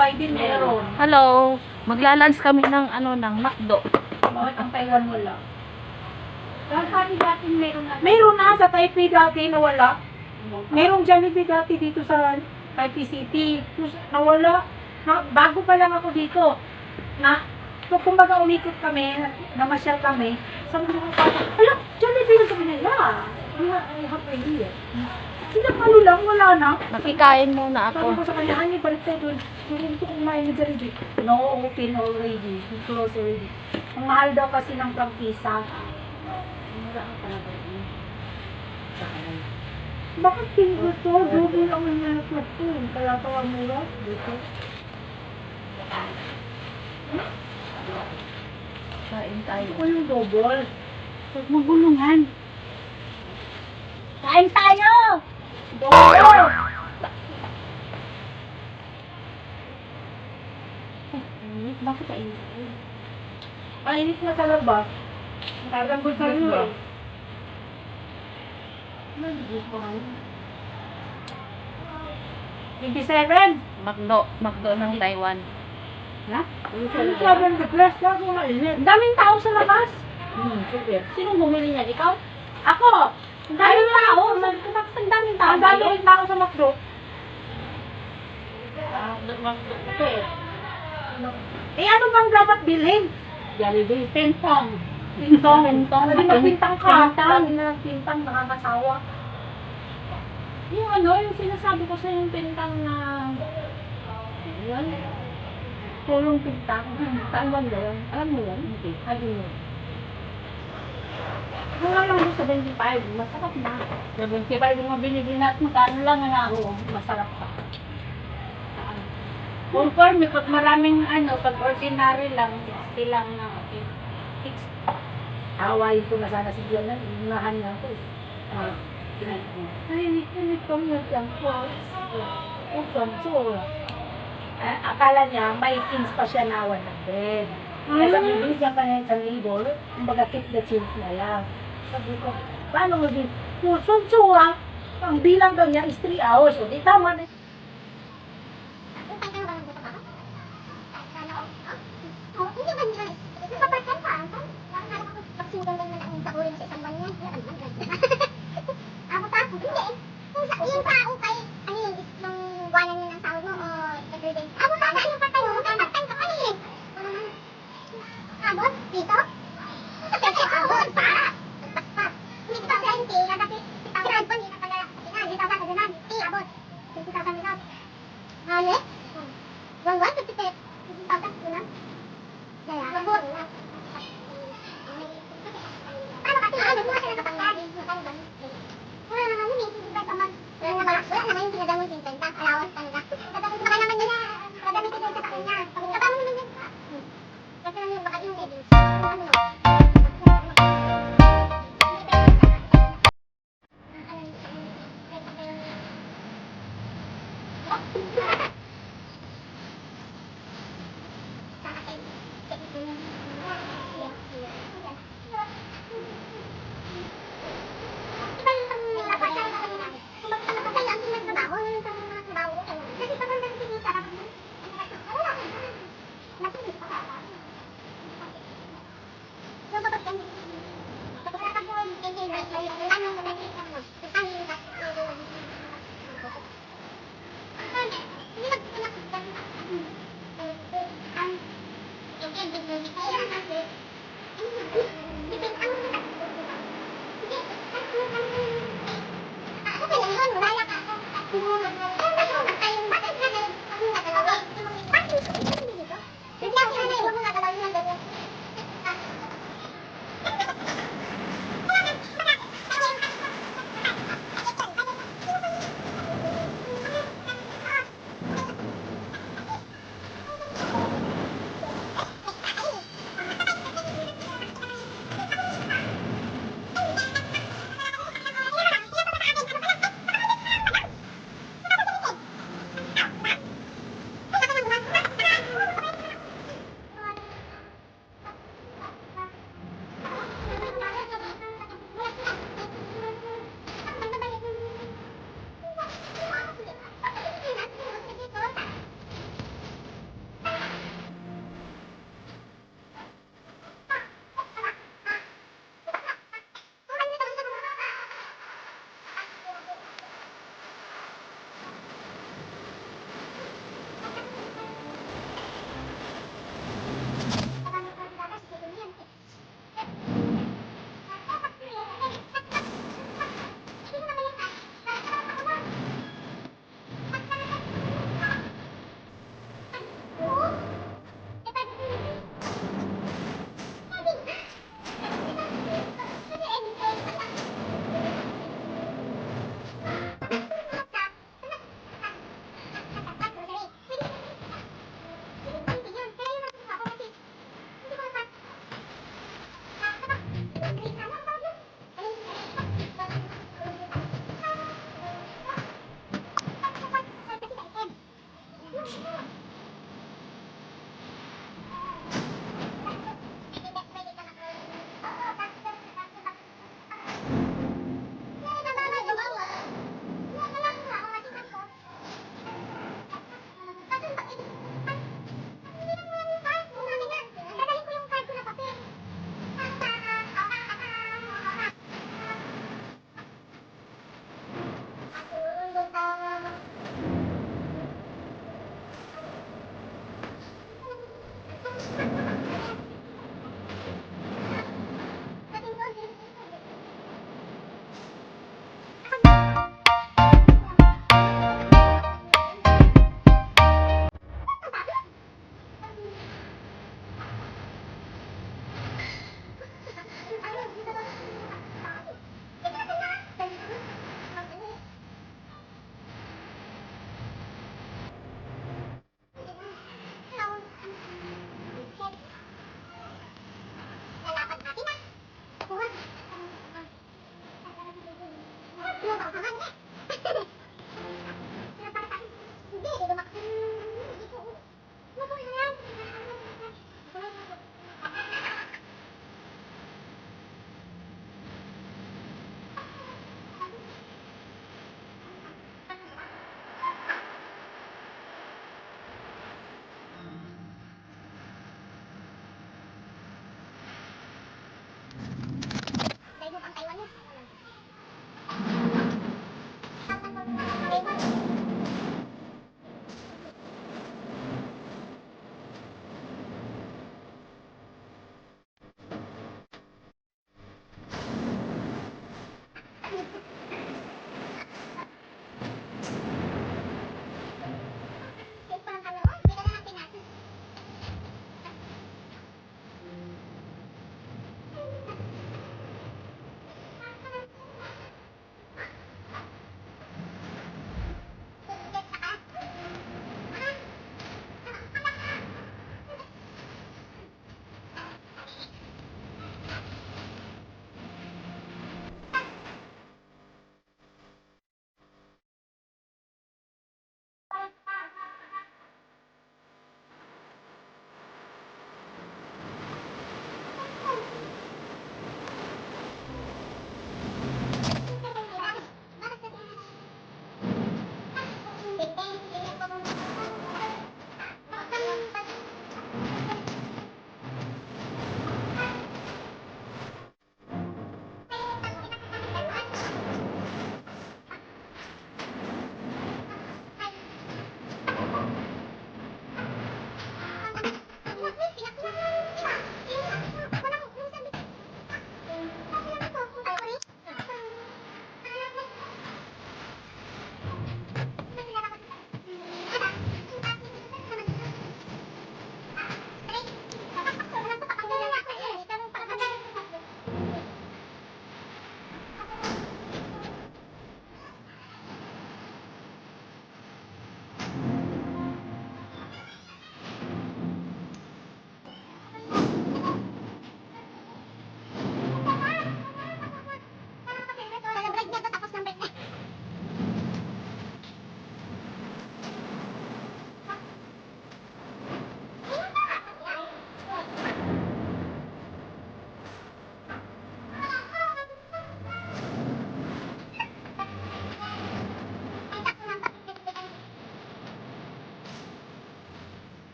Biden meron. Hello. Maglalunch kami ng ng McDo. Bakit ang Taiwan wala? Dati meron na. Meron na sa Taipei dati nawala. Merong Jollibee dati dito sa Taipei City. Tapos nawala. Bago pa lang ako dito. So kumbaga umikot kami, namasyal kami. Sabi ko pa, ala, Jollibee na kami nila. I have a idea. Sila palo lang, wala na. Nakikain muna Sabi ko ako. sa kanya, hani, balik tayo doon. Hindi ko kumain ng Jollibee. No, open already. Close already. Ang mahal daw kasi ng prangkisa. Mura ang talaga yun. Bakit tingin to? Double ang nangyayakot to. Kaya ito ang mura. Dito. Kain tayo. Ito yung double. Huwag magulungan. Kain tayo! Double! Bakit kainin? Mainit na sa labas. Nakaganggol sa iyo eh. Nandito ko ngayon. 27! McDo ng Taiwan. Ha? Yung 70 plus na kung mainit. Ang daming tao sa labas. Super. Sinong bumili niyan? Ikaw? Ako! Ang daming tao. Ang daming tao. Ang dami rin tao sa McDo. Ito eh. Eh ano bang dapat bilhin? Jollibee. Pentong. Pintong. Pintong. Hindi magpintang ka. Pintang. Sabi na ng pintang, nakakasawa. Yung sinasabi ko sa yung pintang na... Yun. Pulong pintang. Taiwan ba yun? Alam mo yun? Hindi. Ano yun? Wala lang doon sa 25. Masarap na. 75 yung mga binibili natin. Magkano lang na ako. Masarap pa. Confirm, pag maraming pag ordinary lang, 60 lang na. Okay. 6. Hawaii ko na sana si Diana. Inunahan niya ako eh. Ay, hindi ko lang po. Upang so. Akala niya, may things pa siya na 100. Kasi bibili niya pa niya isang libol, kumbaga keep the change na lang. Sabi ko, paano mo din? So, ang bilang daw niya is 3 hours. O, di tama na.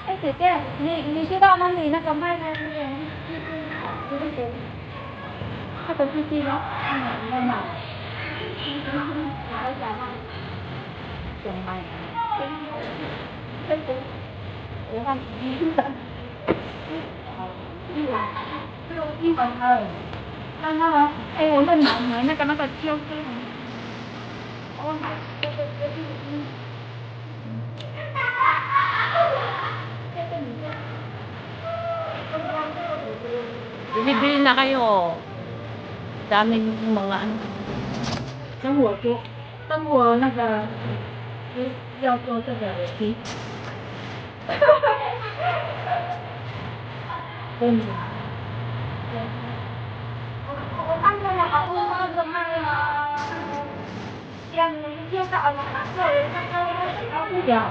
Ay, tete, hindi sila nang kamay na niya. Kapag sila. Ay, wala na. May nakanapag-show ko. Bibili na kayo. Daming mga ano. Tangwa ko. Tangwa, yaw ko sa gari. Ano na ako yung sa ano ako. Ako ya.